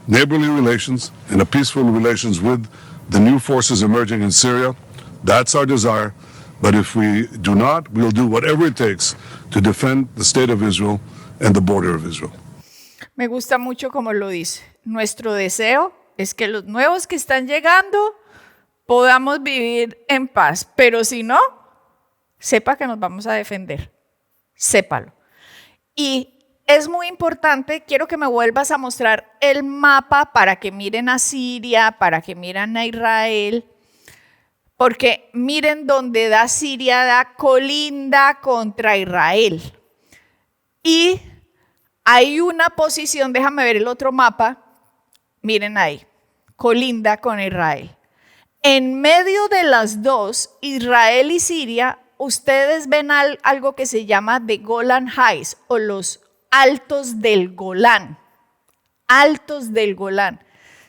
neighborly relations and a peaceful relations with the new forces emerging in Syria, that's our desire. But if we do not, we'll do whatever it takes to defend the state of Israel and the border of Israel. Me gusta mucho como lo dice. Nuestro deseo es que los nuevos que están llegando podamos vivir en paz, pero si no, sepa que nos vamos a defender. Sépalo. Y es muy importante, quiero que me vuelvas a mostrar el mapa para que miren a Siria, para que miren a Israel, porque miren donde da Siria, da colinda contra Israel. Y hay una posición, déjame ver el otro mapa, miren ahí, colinda con Israel. En medio de las dos, Israel y Siria, ustedes ven algo que se llama The Golan Heights o los Altos del Golán. Altos del Golán.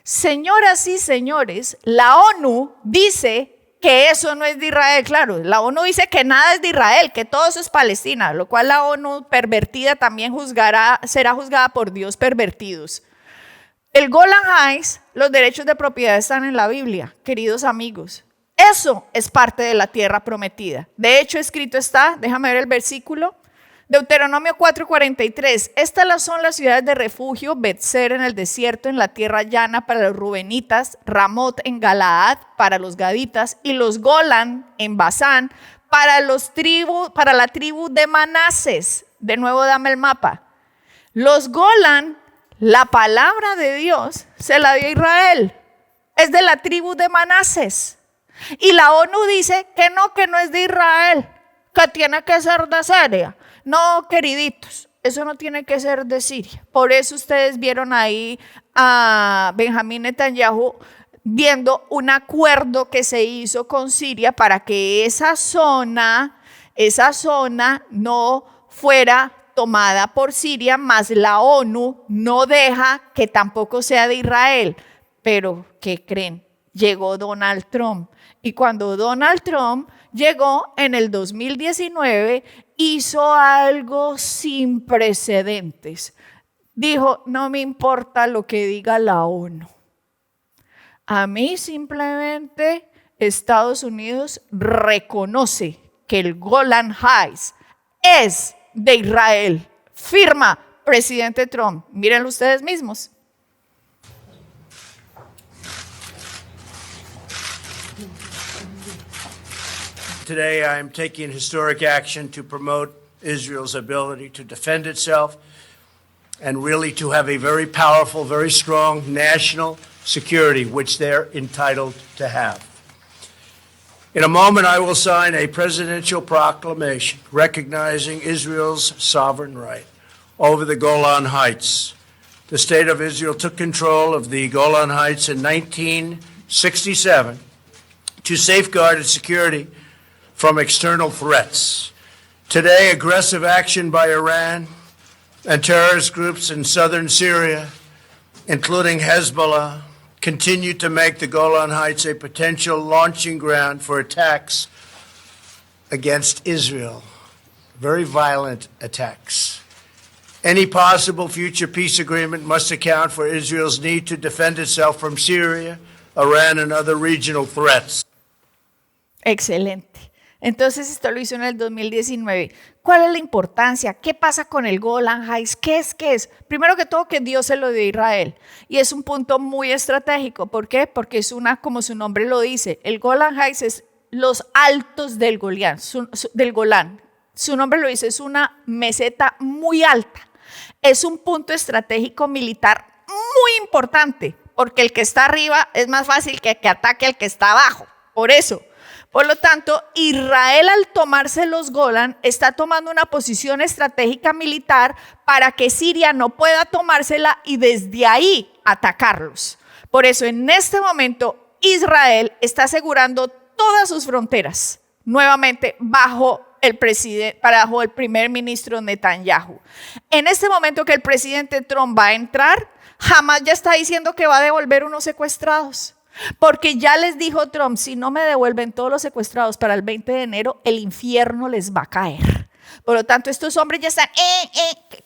Señoras y señores, la ONU dice que eso no es de Israel. Claro, la ONU dice que nada es de Israel, que todo eso es Palestina, lo cual la ONU pervertida también será juzgada por Dios pervertidos. El Golan Heights, los derechos de propiedad están en la Biblia, queridos amigos. Eso es parte de la tierra prometida. De hecho, escrito está, déjame ver el versículo, Deuteronomio 4:43. Estas son las ciudades de refugio: Bet-ser en el desierto, en la tierra llana para los rubenitas, Ramot en Galaad para los gaditas y los Golan en Basán para la tribu de Manases. De nuevo dame el mapa. Los Golan, la palabra de Dios se la dio a Israel. Es de la tribu de Manases. Y la ONU dice que no es de Israel, que tiene que ser de Siria. No, queriditos, eso no tiene que ser de Siria. Por eso ustedes vieron ahí a Benjamín Netanyahu viendo un acuerdo que se hizo con Siria para que esa zona no fuera tomada por Siria, más la ONU no deja que tampoco sea de Israel. Pero, ¿qué creen? Llegó Donald Trump. Y cuando Donald Trump llegó en el 2019, hizo algo sin precedentes. Dijo, no me importa lo que diga la ONU. A mí simplemente Estados Unidos reconoce que el Golan Heights es de Israel. Firma, presidente Trump. Mírenlo ustedes mismos. Today, I am taking historic action to promote Israel's ability to defend itself and really to have a very powerful, very strong national security, which they're entitled to have. In a moment, I will sign a presidential proclamation recognizing Israel's sovereign right over the Golan Heights. The state of Israel took control of the Golan Heights in 1967 to safeguard its security from external threats. Today, aggressive action by Iran and terrorist groups in southern Syria, including Hezbollah, continue to make the Golan Heights a potential launching ground for attacks against Israel. Very violent attacks. Any possible future peace agreement must account for Israel's need to defend itself from Syria, Iran, and other regional threats. Excelente. Entonces esto lo hizo en el 2019. ¿Cuál es la importancia? ¿Qué pasa con el Golan Heights? ¿Qué es? Primero que todo, que Dios se lo dio a Israel. Y es un punto muy estratégico. ¿Por qué? Porque es como su nombre lo dice, el Golan Heights es los altos del Golán. Su nombre lo dice, es una meseta muy alta. Es un punto estratégico militar muy importante, porque el que está arriba es más fácil que ataque al que está abajo. Por eso. Por lo tanto, Israel al tomarse los Golan está tomando una posición estratégica militar para que Siria no pueda tomársela y desde ahí atacarlos. Por eso en este momento Israel está asegurando todas sus fronteras nuevamente bajo el primer ministro Netanyahu. En este momento que el presidente Trump va a entrar, Hamas ya está diciendo que va a devolver unos secuestrados. Porque ya les dijo Trump, si no me devuelven todos los secuestrados para el 20 de enero, el infierno les va a caer. Por lo tanto, estos hombres ya están,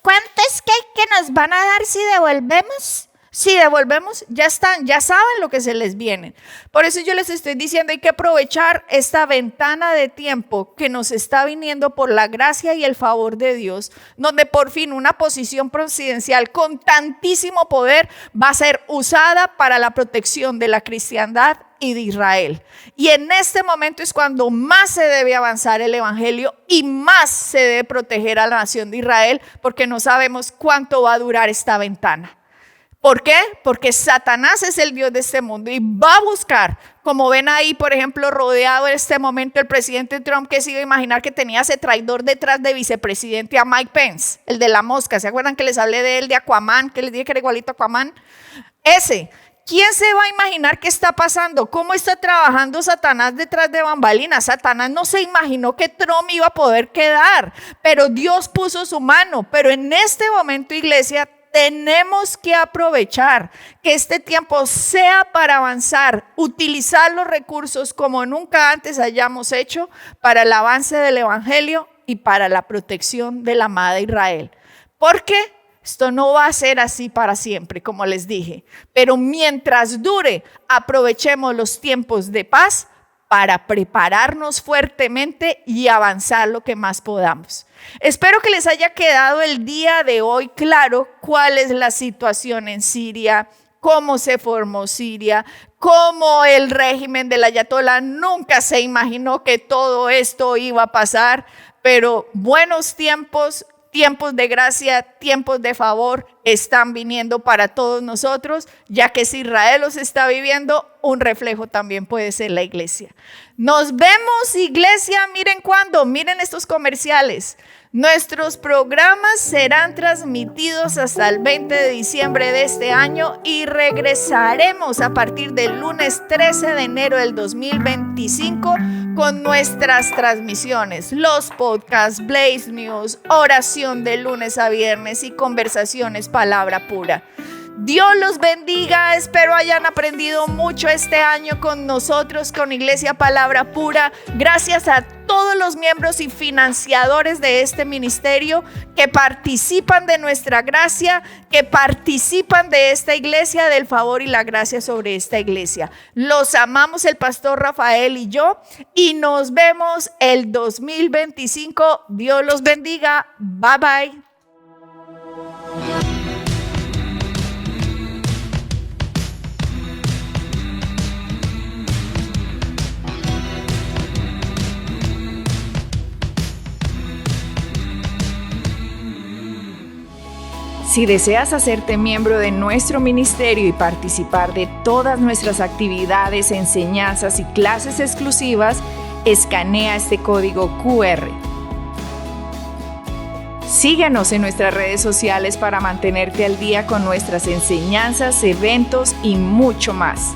¿cuánto es que nos van a dar si devolvemos? Si devolvemos, ya están, ya saben lo que se les viene. Por eso yo les estoy diciendo, hay que aprovechar esta ventana de tiempo que nos está viniendo por la gracia y el favor de Dios, donde por fin una posición presidencial con tantísimo poder va a ser usada para la protección de la cristiandad y de Israel. Y en este momento es cuando más se debe avanzar el evangelio y más se debe proteger a la nación de Israel, porque no sabemos cuánto va a durar esta ventana. ¿Por qué? Porque Satanás es el Dios de este mundo y va a buscar, como ven ahí, por ejemplo, rodeado en este momento el presidente Trump, que se iba a imaginar que tenía ese traidor detrás de vicepresidente a Mike Pence, el de la mosca. ¿Se acuerdan que les hablé de él, de Aquaman, que les dije que era igualito a Aquaman? Ese. ¿Quién se va a imaginar qué está pasando? ¿Cómo está trabajando Satanás detrás de bambalinas? Satanás no se imaginó que Trump iba a poder quedar, pero Dios puso su mano. Pero en este momento, iglesia, tenemos que aprovechar que este tiempo sea para avanzar, utilizar los recursos como nunca antes hayamos hecho para el avance del evangelio y para la protección de la amada Israel. ¿Por qué? Esto no va a ser así para siempre, como les dije, pero mientras dure, aprovechemos los tiempos de paz para prepararnos fuertemente y avanzar lo que más podamos. Espero que les haya quedado el día de hoy claro cuál es la situación en Siria, cómo se formó Siria, cómo el régimen del ayatolá nunca se imaginó que todo esto iba a pasar, pero buenos tiempos, tiempos de gracia, tiempos de favor están viniendo para todos nosotros, ya que si Israel los está viviendo, un reflejo también puede ser la iglesia. Nos vemos, iglesia, miren cuándo, miren estos comerciales. Nuestros programas serán transmitidos hasta el 20 de diciembre de este año y regresaremos a partir del lunes 13 de enero del 2025 con nuestras transmisiones, los podcasts, Blaze News, oración de lunes a viernes y conversaciones palabra pura. Dios los bendiga, espero hayan aprendido mucho este año con nosotros, con Iglesia Palabra Pura. Gracias a todos los miembros y financiadores de este ministerio que participan de nuestra gracia, que participan de esta iglesia, del favor y la gracia sobre esta iglesia. Los amamos el pastor Rafael y yo, y nos vemos el 2025. Dios los bendiga. Bye bye. Si deseas hacerte miembro de nuestro ministerio y participar de todas nuestras actividades, enseñanzas y clases exclusivas, escanea este código QR. Síguenos en nuestras redes sociales para mantenerte al día con nuestras enseñanzas, eventos y mucho más.